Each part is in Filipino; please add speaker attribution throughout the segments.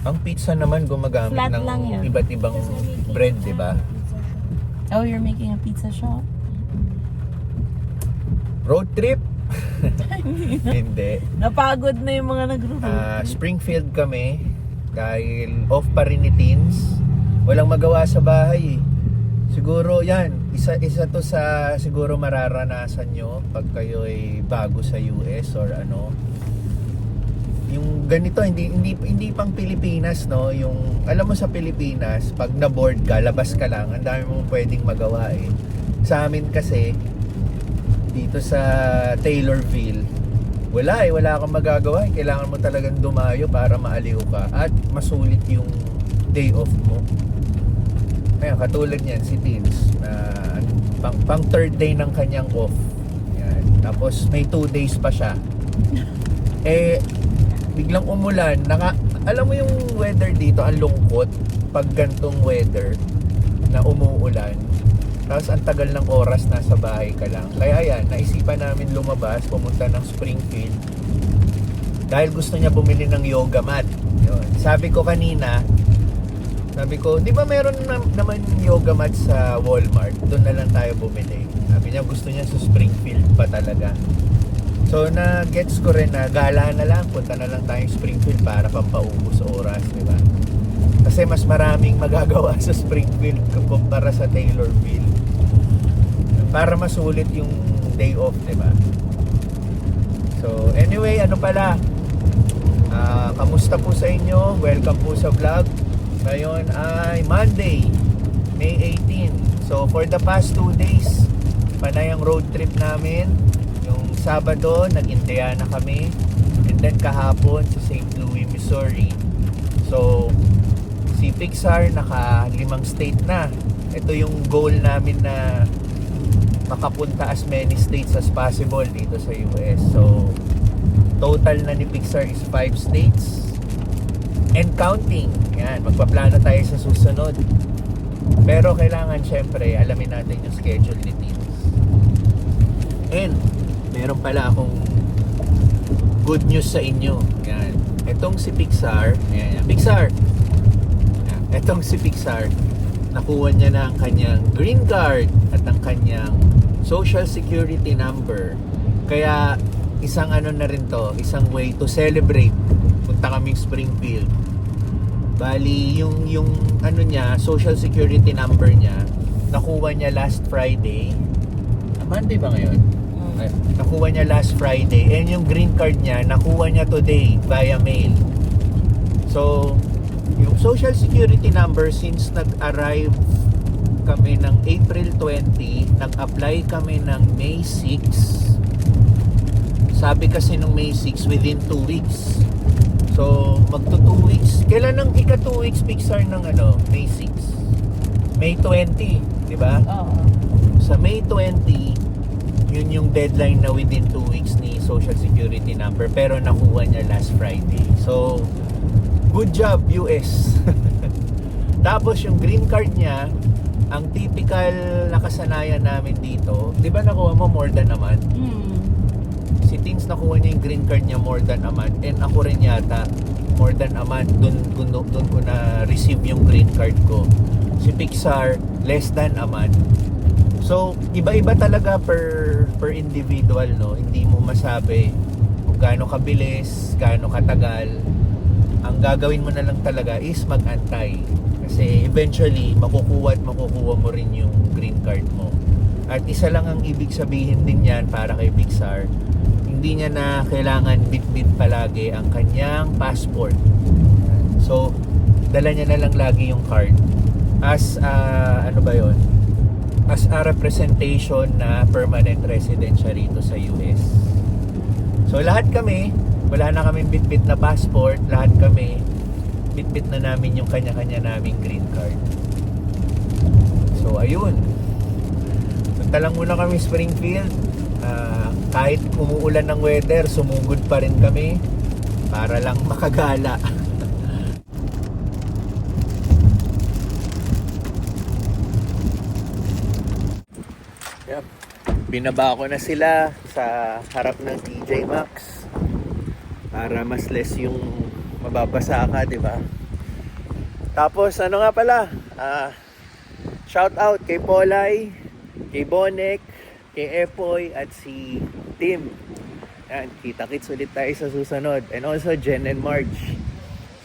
Speaker 1: Ang pizza naman gumagamit
Speaker 2: Flat
Speaker 1: ng
Speaker 2: lang yan.
Speaker 1: iba't ibang bread, di ba?
Speaker 2: Oh, you're making a pizza shop?
Speaker 1: Road trip? Hindi.
Speaker 2: Napagod na yung mga nag-road.
Speaker 1: Springfield kami dahil off pa rin ni Teens. Walang magawa sa bahay eh. Siguro yan, isa to sa siguro mararanasan nyo pag kayo ay bago sa US or ano. Yung ganito hindi pang Pilipinas, no. Yung alam mo sa Pilipinas, pag na-board ka, labas ka lang, ang dami mong pwedeng magawa eh. Sa amin kasi dito sa Taylorville, wala kang magagawa. Kailangan mo talagang dumayo para maaliw ka at masulit yung day off mo. Kaya katulad niyan si Teens na pang third day ng kanyang off. Yan. Tapos may 2 days pa siya. Biglang umulan. Alam mo yung weather dito, ang lungkot pag gantong weather na umuulan. Tapos ang tagal ng oras nasa bahay ka lang. Kaya ayan, naisipan namin lumabas, pumunta ng Springfield. Dahil gusto niya bumili ng yoga mat. Yun. Sabi ko, di ba meron naman yoga mat sa Walmart? Doon na lang tayo bumili. Sabi niya, gusto niya sa Springfield pa talaga. So, na-gets ko rin na gala na lang. Punta na lang tayong Springfield para pampaubos oras, di ba? Kasi mas maraming magagawa sa Springfield kumpara sa Taylorville. Para masulit yung day off, di ba? So, anyway, ano pala? Kamusta po sa inyo? Welcome po sa vlog. Ngayon ay Monday, May 18. So, for the past 2 days, panay ang road trip namin. Yung Sabado, nag-Indiana kami. And then kahapon sa St. Louis, Missouri. So, si Pixar naka 5 state na. Ito yung goal namin na makapunta as many states as possible dito sa US. So, total na ni Pixar is 5 states and counting. Yan, magpaplano tayo sa susunod. Pero kailangan syempre alamin natin yung schedule ni Teens. And meron pala akong good news sa inyo. Yan. Etong si Pixar, Pixar. Yan. Etong si Pixar, nakuha niya na ang kanyang green card at ang kanyang social security number. Kaya isang ano na rin to, isang way to celebrate. Punta kaming Springfield. Bali, yung ano niya, social security number niya, nakuha niya last Friday. Monday ba ngayon? Nakuha niya last Friday. And yung green card niya, nakuha niya today via mail. So, yung social security number, since nag-arrive kami ng April 20, nag-apply kami ng May 6. Sabi kasi nung May 6, within 2 weeks. So, magto 2 weeks. Kailan ang ika 2 weeks Pixar ng May 6? May 20, di ba?
Speaker 2: Oo.
Speaker 1: Sa May 20, yun yung deadline na within 2 weeks ni Social Security number. Pero nakuha niya last Friday. So, good job US. Tapos yung green card niya, ang typical nakasanayan namin dito, di ba nakuha mo more than a month? Si Teens nakuha niya yung green card niya more than a month, and ako rin yata more than a month dun ko na receive yung green card ko. Si Pixar less than a month. So iba-iba talaga per individual, no. Hindi mo masabi kung gaano kabilis, gaano katagal. Ang gagawin mo na lang talaga is mag-antay, kasi eventually makukuha mo rin yung green card mo. At isa lang ang ibig sabihin din yan para kay Pixar, hindi niya na kailangan bit-bit palagi ang kanyang passport. So, dala niya na lang lagi yung card as as a representation na permanent resident siya rito sa US. So, lahat kami, wala na kaming bit-bit na passport. Lahat kami, bit-bit na namin yung kanya-kanya naming green card. So, ayun. Punta lang muna kami Springfield. Kahit umuulan ng weather, sumugod pa rin kami para lang makagala. Yep. Binaba ko na sila sa harap ng TJ Maxx para mas less yung mababasa ka, di ba? Tapos ano nga pala, shout out kay Polay, kay Bonek, kay Epoy at si Tim. Yan, kita-kits ulit tayo sa susunod. And also Jen and Marge.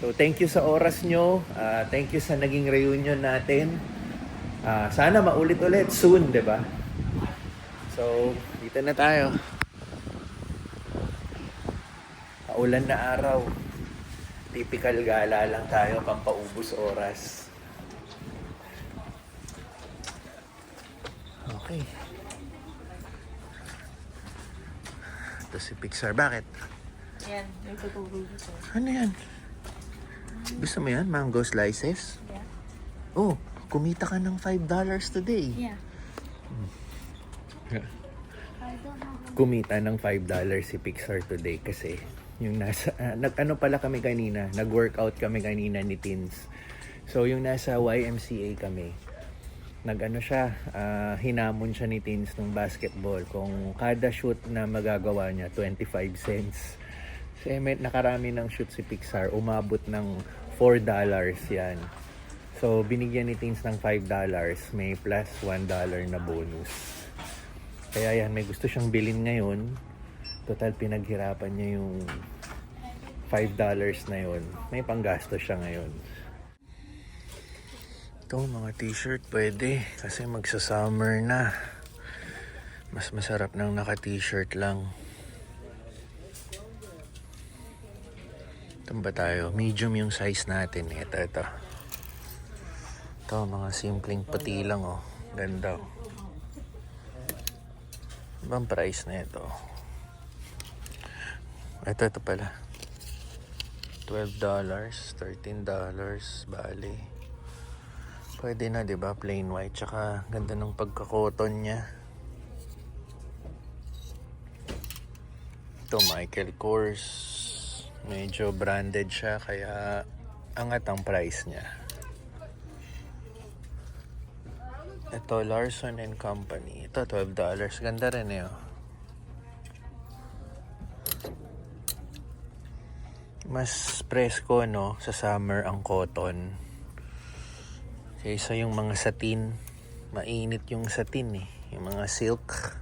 Speaker 1: So thank you sa oras nyo. Thank you sa naging reunion natin. Sana maulit-ulit soon, di ba? So, dito na tayo. Paulan na araw. Typical gala lang tayo, pampaubos oras. Okay. Ito si Pixar. Bakit?
Speaker 2: Yan, may tutulog dito.
Speaker 1: Ano yan? Gusto mo yan? Mango slices?
Speaker 2: Yeah.
Speaker 1: Oh, kumita ka ng $5 today.
Speaker 2: Yeah.
Speaker 1: Kumita ng $5 si Pixar today kasi yung nasa nag-ano pala kami kanina, nag-workout kami kanina ni Teens. So yung nasa YMCA kami, nag-ano siya, hinamon siya ni Teens ng basketball kung kada shoot na magagawa niya 25 cents. Kasi may nakarami ng shoot si Pixar, umabot ng $4 yan. So binigyan ni Teens ng $5, may plus $1 na bonus. Kaya yan, may gusto siyang bilhin ngayon. Total, pinaghirapan niya yung $5 na yun. May panggasto siya ngayon. Ito, mga t-shirt pwede. Kasi magsa-summer na. Mas masarap nang naka-t-shirt lang. Ito ba tayo? Medium yung size natin. Ito. Ito, mga simpleng puti lang, oh. Ganda, oh. Ibang price na ito. Ito pala. $12, $13, bali. Pwede na, 'di ba? Plain white, tsaka ganda ng pagka-cotton niya. Ito, Michael Kors. Medyo branded siya, kaya angat ang price niya. Ito, Larson and Company. Ito, $12. Ganda rin eh, oh. Mas presko, no, sa summer ang cotton. Kaysa yung mga satin. Mainit yung satin, eh. Yung mga silk.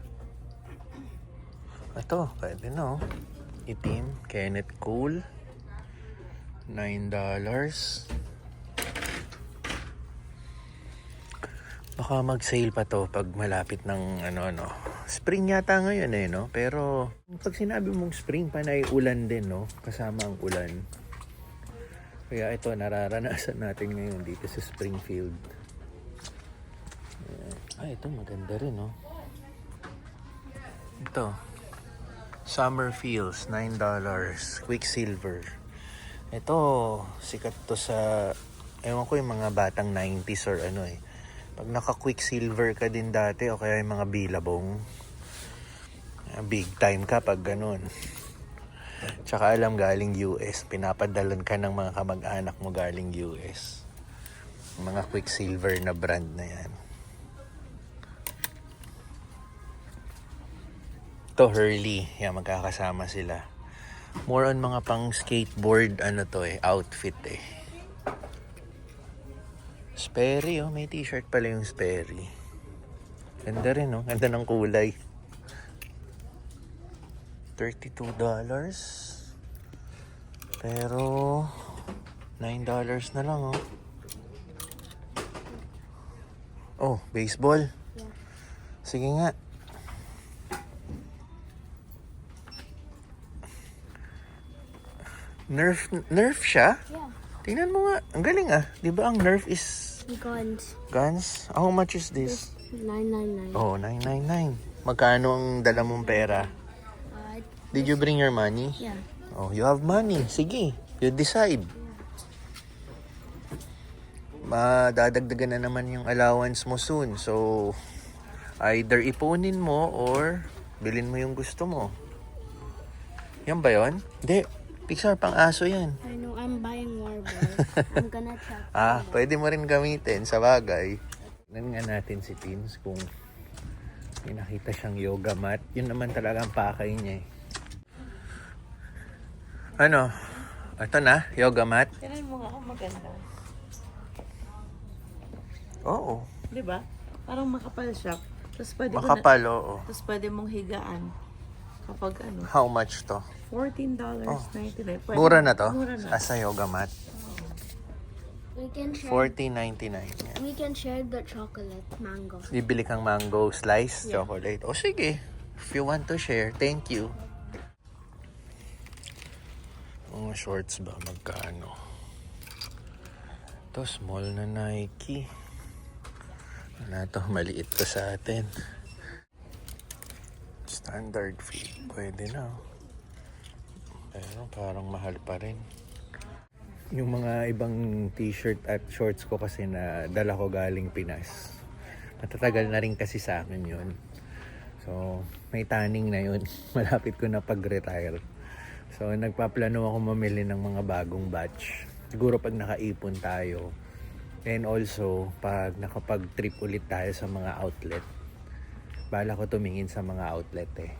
Speaker 1: Ito, pwede, no. Itim, Kenneth Cole. $9. Baka mag-sale pa to pag malapit ng spring yata ngayon eh, no? Pero pag sinabi mong spring, panay ulan din, no? Kasama ang ulan. Kaya ito, nararanasan natin ngayon dito sa Springfield. Ito maganda rin, no? Ito, Summer Feels, $9. Quicksilver. Ito, sikat to sa, ewan ko, yung mga batang 90s or ano eh. Pag naka-Quicksilver ka din dati o kaya yung mga bilabong, big time ka pag ganun. Tsaka alam, galing US, pinapadalan ka ng mga kamag-anak mo galing US. Mga Quicksilver na brand na yan. Ito, Hurley. Yan, magkakasama sila. More on mga pang skateboard, outfit eh. Sperry, oh. May t-shirt pala yung Sperry. Ganda rin, oh. Ganda ng kulay. $32. Pero, $9 na lang, oh. Oh, baseball?
Speaker 3: Yeah.
Speaker 1: Sige nga. Nerf siya?
Speaker 3: Yeah.
Speaker 1: Tingnan mo nga. Ang galing ah. Di ba ang Nerf is
Speaker 3: Guns.
Speaker 1: guns? How much is this?
Speaker 3: $9.99.
Speaker 1: Oh, $9.99. Magkano ang dala mong pera? Did you bring your money?
Speaker 3: Yeah.
Speaker 1: Oh, you have money. Sige, you decide. Madadagdagan na naman yung allowance mo soon. So, either ipunin mo or bilhin mo yung gusto mo. Yan ba yun? Hindi. Pixar, pang aso yan.
Speaker 3: I know I'm buying more, but I'm gonna check.
Speaker 1: Pwede mo rin gamitin sa bagay. Tignan nga natin si Teens kung may nakita siyang yoga mat. Yun naman talaga ang pakay niya eh. Ano? Ito na, yoga mat.
Speaker 2: Tignan mo nga kung maganda.
Speaker 1: Oo.
Speaker 2: Di ba? Parang makapal siya. Tapos pwede
Speaker 1: Makapal, oo.
Speaker 2: Tapos pwede mong higaan. Kapag ano,
Speaker 1: How much to?
Speaker 2: $14.99. Pwede,
Speaker 1: Mura na to?
Speaker 2: Mura na.
Speaker 1: As a yoga mat?
Speaker 3: We can share.
Speaker 1: $14.99. Yan.
Speaker 3: We can share the chocolate mango.
Speaker 1: Bibili kang mango slice,
Speaker 2: Yeah.
Speaker 1: chocolate. O sige, if you want to share, thank you. Mga shorts ba, magkano? Ito, small na Nike. Wala to, maliit to sa atin. Standard fit, pwede na. Pero parang mahal pa rin. Yung mga ibang t-shirt at shorts ko kasi na dala ko galing Pinas. Matatagal na rin kasi sa akin yun. So, may tanning na yun. Malapit ko na pag-retire. So, nagpaplano ako mamili ng mga bagong batch. Siguro pag nakaipon tayo. And also, pag nakapag-trip ulit tayo sa mga outlet. Bala ko tumingin sa mga outlet eh.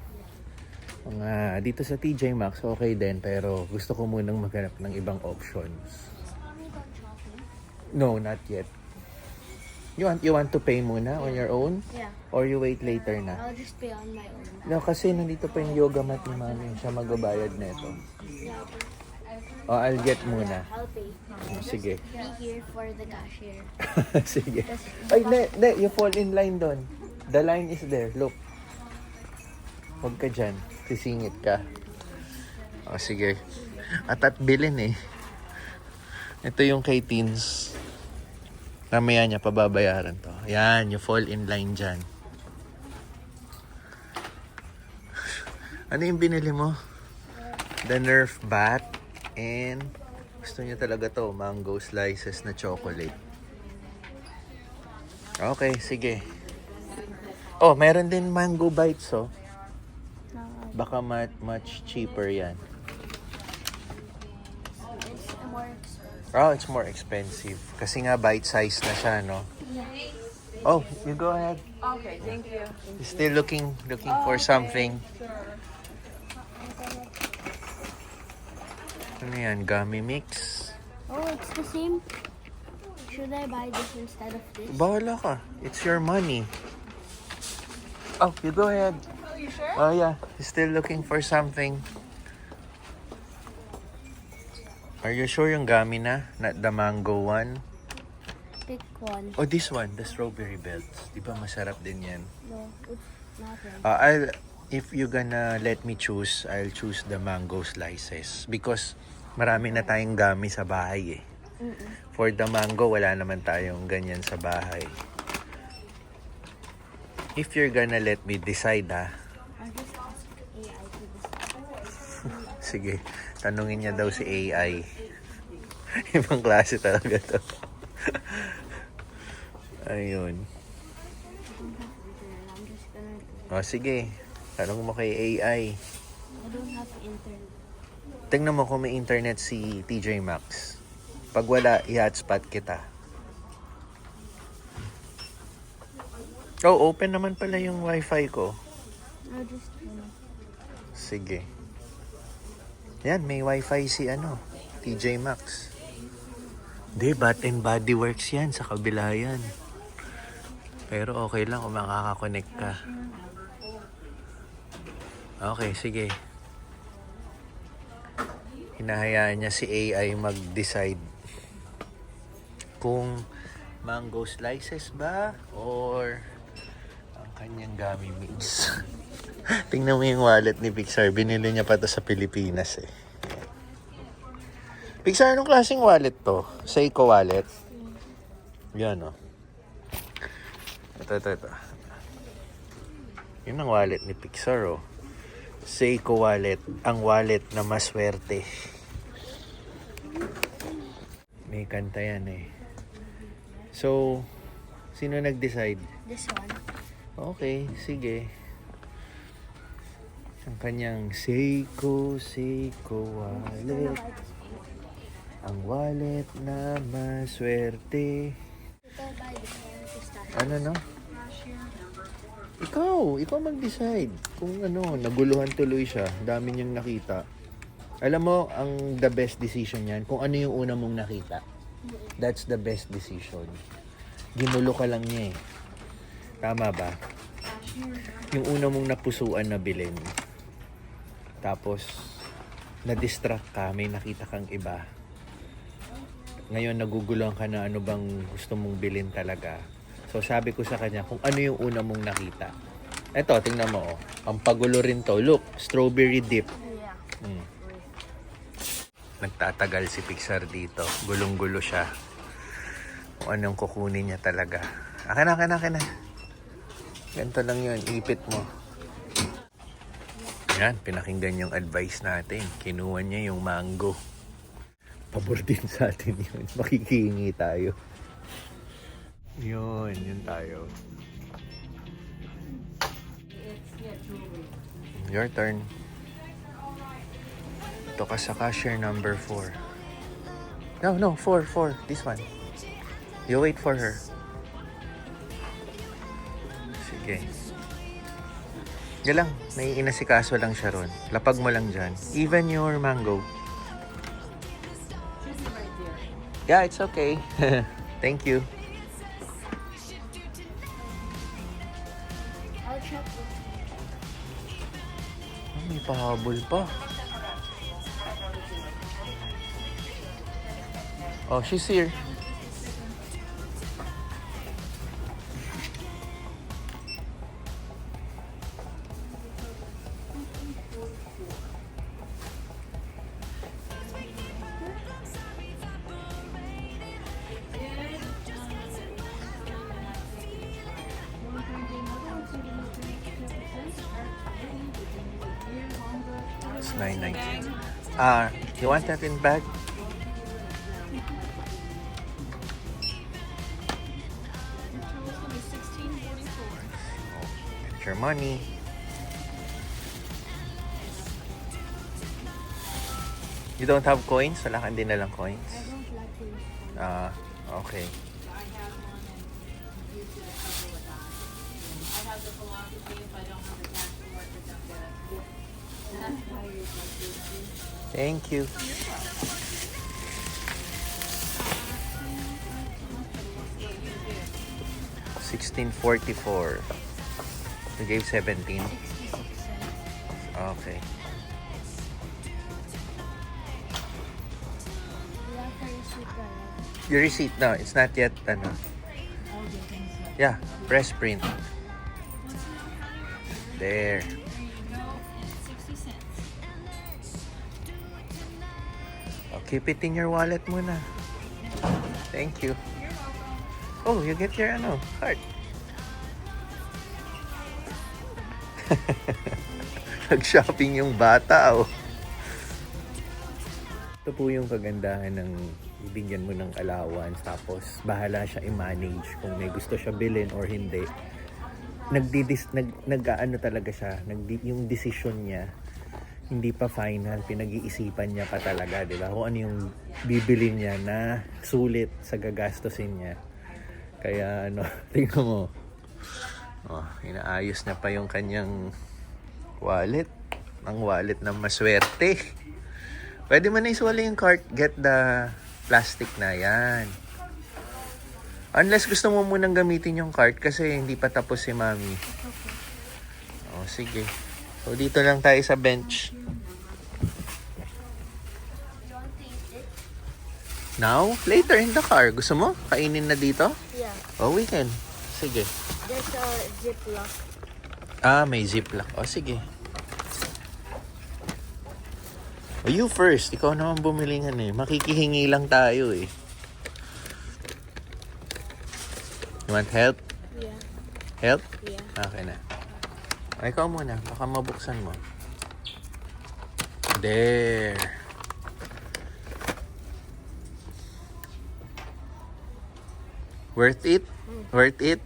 Speaker 1: Mga dito sa TJ Maxx, okay din. Pero gusto ko munang maghanap ng ibang options. No, not yet. You want to pay muna on your own?
Speaker 3: Yeah.
Speaker 1: Or you wait later na?
Speaker 3: I'll just pay on my own.
Speaker 1: No, kasi nandito pa yung yoga mat ni Mami. Siya magbabayad nito.
Speaker 3: Yeah.
Speaker 1: O, I'll get muna.
Speaker 3: I'll pay.
Speaker 1: Sige.
Speaker 3: Be here for the cashier.
Speaker 1: Sige. Ay, ne, you fall in line doon. The line is there. Look. Huwag ka dyan. Sisingit ka. O, sige. At bilin eh. Ito yung kay teens. Mamaya niya pababayaran to. Yan, you fall in line dyan. Ano yung binili mo? The Nerf bat. And gusto niya talaga to, mango slices na chocolate. Okay, sige. Oh, meron din mango bites, oh. Baka much cheaper yan.
Speaker 3: It's more expensive.
Speaker 1: Oh, it's more expensive. Kasi nga bite size na siya, no? Oh, you go ahead.
Speaker 2: Okay, thank you.
Speaker 1: You're still looking for something. Ano yan? Gummy mix?
Speaker 3: Oh, it's the same. Should I buy this instead of this?
Speaker 1: Bahala ka. It's your money. Oh, you go ahead.
Speaker 2: Oh, you sure?
Speaker 1: Oh, yeah. You're still looking for something. Are you sure yung gummy na? Not the mango one?
Speaker 3: Pick one.
Speaker 1: Oh, this one. The strawberry belts. Di ba masarap din yan?
Speaker 3: No, it's not one.
Speaker 1: If you're gonna let me choose, I'll choose the mango slices. Because marami na tayong gummy sa bahay eh. For the mango, wala naman tayong ganyan sa bahay. If you're gonna let me decide, ha?
Speaker 3: I'll just ask AI to decide.
Speaker 1: Sige, tanungin niya daw si AI. Ibang klase talaga to. Ayun.
Speaker 3: I'm just gonna.
Speaker 1: O sige, tanong mo kay AI.
Speaker 3: I don't have internet.
Speaker 1: Tingnan mo kung may internet si TJ Maxx. Pag wala, i-hotspot kita. Oh, open naman pala yung wifi ko.
Speaker 3: I'll just.
Speaker 1: Sige. Yan, may wifi si TJ Maxx. Hindi, Bath and Body Works yan. Sa kabila yan. Pero okay lang kung makakakonect ka. Okay, sige. Hinahayaan niya si AI mag-decide kung mango slices ba or ang kanyang gummy mix. Tingnan mo yung wallet ni Pixar. Binili niya pa to sa Pilipinas eh. Pixar, anong klaseng wallet to? Seiko wallet? Yan oh. Ito. Yun ang wallet ni Pixar oh. Seiko wallet. Ang wallet na maswerte. May kanta yan eh. So, sino nag-decide?
Speaker 3: This one.
Speaker 1: Okay, sige. Ang kanyang Seiko wallet. Ang wallet na maswerte.
Speaker 3: Should I buy this one to start?
Speaker 1: Ano no? Ikaw mag-decide. Kung naguluhan tuloy siya, dami niyang nakita. Alam mo, ang the best decision yan, kung ano yung una mong nakita. That's the best decision. ginulo ka lang niya eh. Tama ba? Yung una mong napusuan na bilhin. Tapos, na-distract ka, may nakita kang iba. Ngayon, naguguluhan ka na ano bang gusto mong bilhin talaga. So, sabi ko sa kanya, kung ano yung una mong nakita. Eto, tingnan mo, oh. Ang pagulo rin to. Look, strawberry dip.
Speaker 3: Yeah.
Speaker 1: Nagtatagal si Pixar dito. Gulong-gulo siya. Kung anong kukunin niya talaga. Akin na. Ganito lang yun. Ipit mo. Yan, pinakinggan yung advice natin. Kinuha niya yung mango. Pabor din sa atin yun. Makikihingi tayo. Yun tayo. Your turn. Ito ka sa cashier number 4. No, 4. This one. You wait for her. Sige. Yan lang. May inasikaso lang siya ron. Lapag mo lang dyan. Even your mango. Yeah, it's okay. Thank you.
Speaker 3: I'll check with
Speaker 1: May pahabol pa. Oh, she's here. It's $9.90. You want that in bag? Get your money. You don't have coins? Wala kang dinalang coins?
Speaker 3: I don't like to.
Speaker 1: Okay. Thank you. $16.44. You gave 17. Okay. Your receipt? No, it's not yet. Ano. Yeah, press print. There. Oh, keep it in your wallet muna. Thank you. Oh, you get your card. Nag-shopping yung bata, oh. Ito po yung kagandahan ng ibigyan mo ng allowance, tapos bahala siya i-manage kung may gusto siya bilhin or hindi. Nag-ano talaga siya, yung decision niya hindi pa final, pinag-iisipan niya pa talaga, di ba? Kung ano yung bibilin niya na sulit sa gagastusin niya. Kaya tingnan mo. Oh, inaayos niya pa yung kanyang wallet. Ang wallet na maswerte. Pwede mo na isuwala yung cart, get the plastic na yan. Unless gusto mo munang gamitin yung cart kasi hindi pa tapos si Mami. Oh, sige. So, dito lang tayo sa bench. Now? Later in the car. Gusto mo? Kainin na dito?
Speaker 3: Yeah.
Speaker 1: Oh, we can. Sige.
Speaker 3: There's a ziplock.
Speaker 1: May ziplock. Oh, sige. Oh, you first. Ikaw naman bumilingan eh. Makikihingi lang tayo eh. You want help?
Speaker 3: Yeah.
Speaker 1: Help?
Speaker 3: Yeah.
Speaker 1: Okay na. Ay, ikaw muna. Baka mabuksan mo. There. Worth it? Worth it?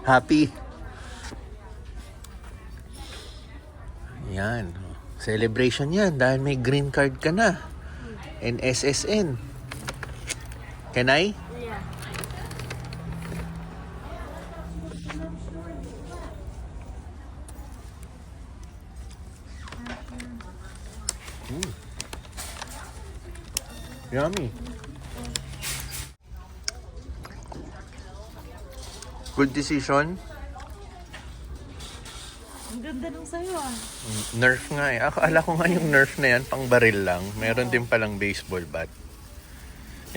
Speaker 1: Happy? Yan. Celebration yan dahil may green card ka na. And SSN. Can I?
Speaker 3: Yeah.
Speaker 1: Yummy. Good decision.
Speaker 2: Ang ganda nung sa'yo ah.
Speaker 1: Nerf nga eh. Akala ko nga yung Nerf na yan, pang baril lang. Meron din palang baseball bat.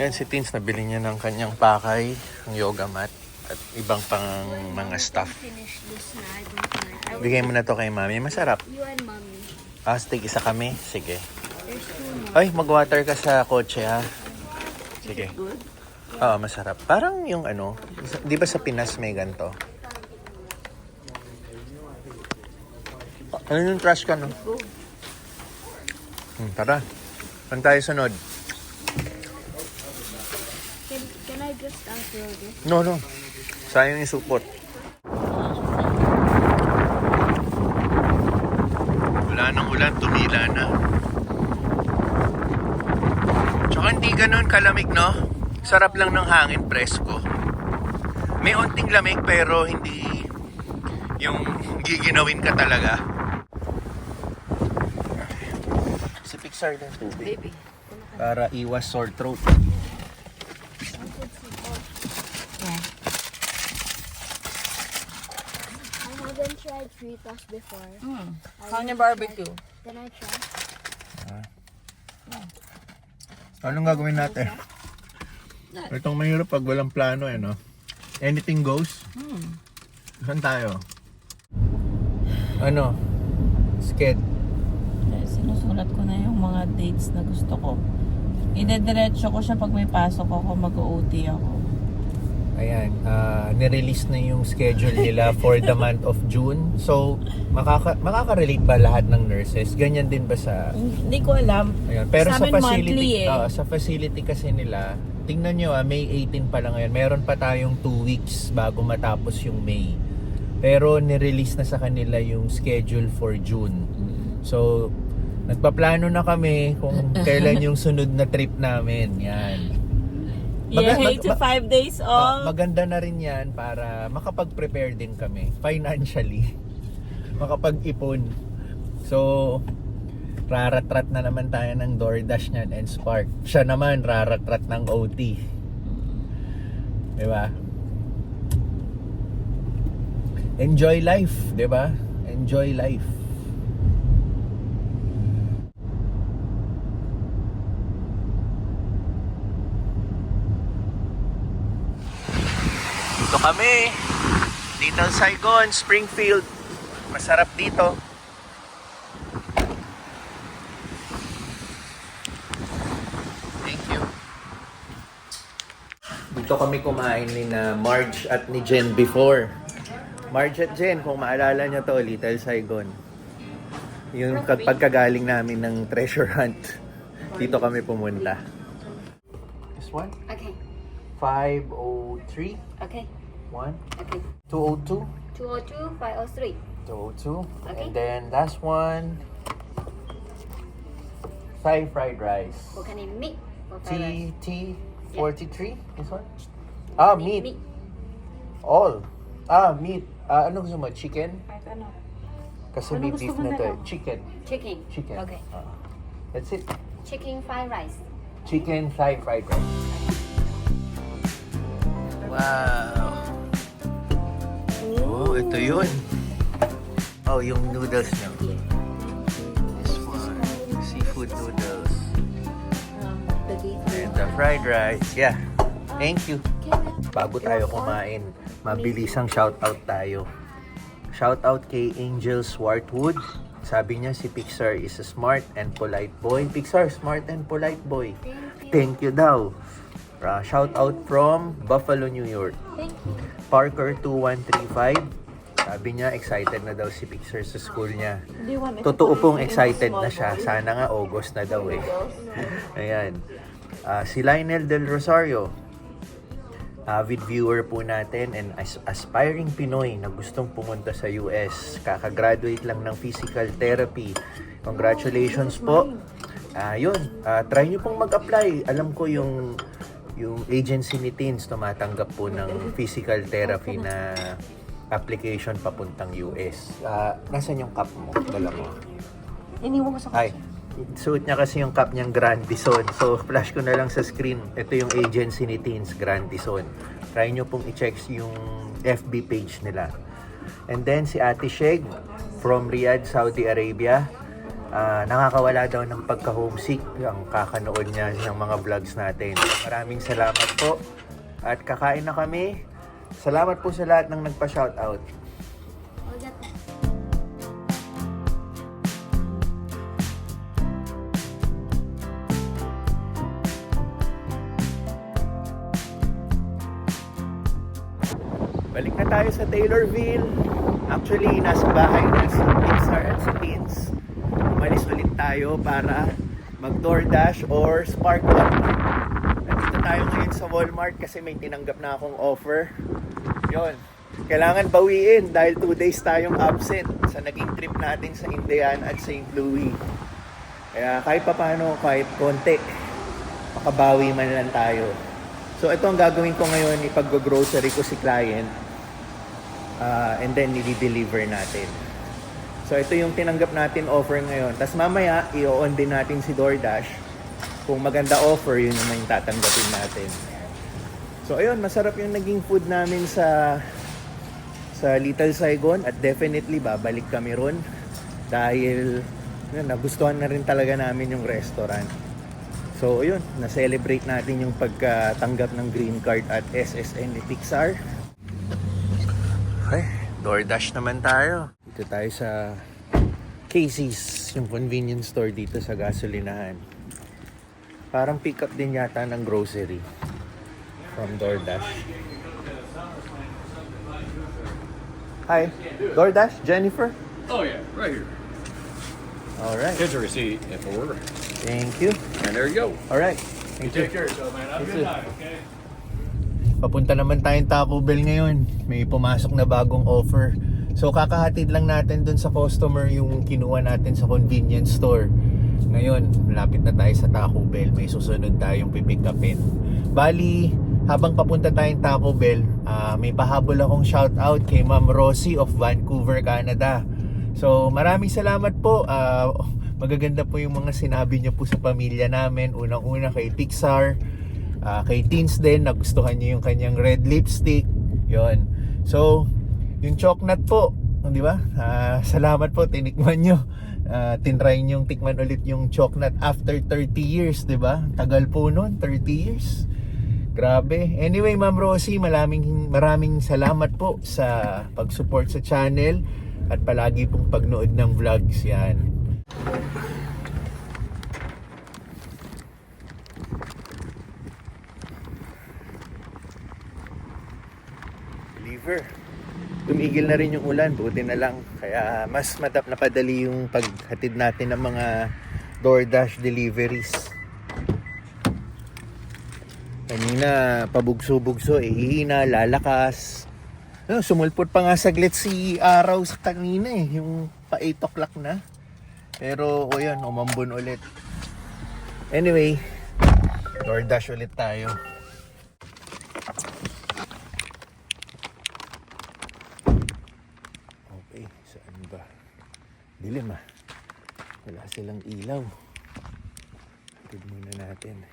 Speaker 1: Yan, si Tins, nabili niya ng kanyang pakay, ang yoga mat, at ibang pang mga stuff.
Speaker 3: Finish this na. I don't know.
Speaker 1: Bigay mo na to kay Mami. Masarap.
Speaker 3: You and mommy.
Speaker 1: Astig, isa kami. Sige.
Speaker 3: There's two more.
Speaker 1: Ay, mag-water ka sa kotse ha. Sige.
Speaker 2: Good.
Speaker 1: Oo, masarap. Parang yung ano, di ba sa Pinas may ganito? Ano yung trash can, no?
Speaker 2: Go.
Speaker 1: Tara. Saan tayo sunod?
Speaker 3: Can I just throw this?
Speaker 1: No. Sayang yung supot. Wala nang ulan, tumila na. Tsaka hindi ganun kalamig, no? Sarap lang ng hangin, presko. May onting lamig pero hindi yung giginawin ka talaga. Si Pixar din tubig.
Speaker 2: Baby.
Speaker 1: Para iwas sore throat.
Speaker 2: Yeah.
Speaker 3: I haven't tried Fritos before.
Speaker 2: How niya barbecue?
Speaker 3: Can I try?
Speaker 1: Anong gagawin natin? Itong mahirap pag walang plano eh, no? Anything goes? Saan tayo? Ano? Sked.
Speaker 2: Sinusulat ko na yung mga dates na gusto ko. Idediretso ko siya pag may pasok ako, mag-OT ako.
Speaker 1: Ayan, nirelease na yung schedule nila for the month of June. So, makaka-relate ba lahat ng nurses? Ganyan din ba sa...
Speaker 2: Hindi ko alam.
Speaker 1: Ayan. Pero sa
Speaker 2: Sa amin
Speaker 1: facility,
Speaker 2: monthly eh.
Speaker 1: sa facility kasi nila, tingnan nyo May 18 pa lang ngayon. Meron pa tayong 2 weeks bago matapos yung May. Pero nirelease na sa kanila yung schedule for June. So, nagpaplano na kami kung kailan yung sunod na trip namin. Yan.
Speaker 2: Yay to 5 days off.
Speaker 1: Maganda na rin yan para makapag-prepare din kami financially. Makapag-ipon. So, raratrat na naman tayo ng DoorDash niyan and Spark. Siya naman raratrat ng OT. Diba? Enjoy life, diba? Enjoy life. Dito kami. Little Saigon, Springfield. Masarap dito. Thank you. Dito kami kumain ni na Marge at ni Jen before. Marge at Jen, kung maalala nyo to, Little Saigon. Yung pagkagaling namin ng treasure hunt. Dito kami pumunta. This one?
Speaker 3: Okay.
Speaker 1: 503.
Speaker 3: Okay.
Speaker 1: 1.
Speaker 3: Okay.
Speaker 1: 202.
Speaker 3: 202, 503.
Speaker 1: 202.
Speaker 3: Okay.
Speaker 1: And then last one. Thai fried rice.
Speaker 3: What kind of meat? Or fried rice?
Speaker 1: T43. This one? Ah, meat. All. Ah, meat. Ano gusto mo? Chicken?
Speaker 2: Kahit ano.
Speaker 1: Kasi
Speaker 2: Ano
Speaker 1: may
Speaker 2: gusto
Speaker 1: beef
Speaker 2: mo
Speaker 1: na
Speaker 2: na
Speaker 1: to.
Speaker 2: lang?
Speaker 1: Chicken.
Speaker 3: Chicken.
Speaker 1: Chicken.
Speaker 3: Okay.
Speaker 1: That's it.
Speaker 3: Chicken fried rice.
Speaker 1: Chicken Thai fried rice. Wow. Oh, ito yun. Oh, yung noodles nyo. This one. Seafood noodles. And the fried rice. Yeah. Thank you. Bago tayo kumain, mabilisang shoutout tayo. Shoutout kay Angel Swartwood. Sabi niya si Pixar is a smart and polite boy. Pixar, smart and polite boy. Thank you daw. Shoutout from Buffalo, New York.
Speaker 3: Thank you.
Speaker 1: Parker2135. Sabi niya excited na daw si Pixar sa school niya. Totoo pong excited na siya. Sana nga August na daw eh. Ayan. Si Lionel Del Rosario. Avid viewer po natin and aspiring Pinoy na gustong pumunta sa US. Kakagraduate lang ng physical therapy. Congratulations po. Try nyo pong mag-apply. Alam ko yung agency ni Teens tumatanggap po ng physical therapy na application papuntang US. Nasaan yung cup mo? Dala mo.
Speaker 2: Iniwan ko sa
Speaker 1: Ay, suot niya kasi yung cup niyang Grandison. So, flash ko na lang sa screen. Ito yung agency ni Teens, Grandison. try nyo pong i-check yung FB page nila. And then si Ate Sheg from Riyadh, Saudi Arabia. Nakakawala daw ng pagka-homesick ang kakanood niya ng mga vlogs natin. Maraming salamat po. At kakain na kami. Salamat po sa lahat ng nagpa-shoutout.
Speaker 3: I'll get that.
Speaker 1: Balik na tayo sa Taylorville. Actually, nasa bahay na si Pixar at si Pins. Umalis ulit tayo para mag-DoorDash or Spark Up. Nandito tayo ngayon sa Walmart kasi may tinanggap na akong offer. Yon. Kailangan bawiin dahil 2 days tayong absent sa naging trip natin sa Indian at St. Louis. Kaya kahit papano, kahit konti, makabawi man lang tayo. So ito ang gagawin ko ngayon, ipag-grocery ko si client. And then i-deliver natin. So ito yung tinanggap natin offer ngayon. Tapos mamaya i-on din natin si DoorDash. Kung maganda offer, yun naman yung tatanggapin natin. So ayun, masarap yung naging food namin sa Little Saigon at definitely babalik kami ron dahil yun, nagustuhan na rin talaga namin yung restaurant. So ayun, na-celebrate natin yung pagkatanggap ng green card at SSN ni Pixar. Okay, DoorDash naman tayo. Dito tayo sa Casey's, yung convenience store dito sa gasolinahan. Parang pick up din yata ng grocery from DoorDash. Hi, DoorDash, Jennifer?
Speaker 4: Oh yeah, right here.
Speaker 1: Alright,
Speaker 4: Here's a receipt and order.
Speaker 1: thank you.
Speaker 4: And there you go.
Speaker 1: Alright,
Speaker 4: You
Speaker 1: thank you.
Speaker 4: take care of yourself, man. Have a
Speaker 1: You
Speaker 4: good
Speaker 1: too.
Speaker 4: night, okay?
Speaker 1: Papunta naman tayong Taco Bell ngayon. May pumasok na bagong offer. So kakahatid lang natin dun sa customer yung kinuha natin sa convenience store. Ngayon, malapit na tayo sa Taco Bell. May susunod tayong pipick upin. Bali, habang papunta tayong Taco Bell, may pahabol akong shoutout kay Ma'am Rosie of Vancouver, Canada. So maraming salamat po. Magaganda po yung mga sinabi niyo po sa pamilya namin. Unang-una kay Pixar. Kay Teens din, nagustuhan niyo yung kanyang red lipstick. Yon. So, yung chocolate po, di ba? Salamat po, tinikman nyo. Tinry nyo tikman ulit yung chocolate after 30 years, di ba? Tagal po nun, 30 years. Grabe. Anyway, Ma'am Rosie, maraming salamat po sa pag-support sa channel at palagi pong pagnood ng vlogs yan. Tumigil na rin yung ulan, buti na lang. Kaya mas napadali yung paghatid natin ng mga DoorDash deliveries. Kanina pabugso-bugso, hihina, lalakas. Sumulpot pa nga saglit si araw sa kanina yung pa 8 o'clock na. Pero o yan, umambon ulit. Anyway, DoorDash ulit tayo. Okay, saan ba? Dilim ah. Wala silang ilaw. Hatid muna natin.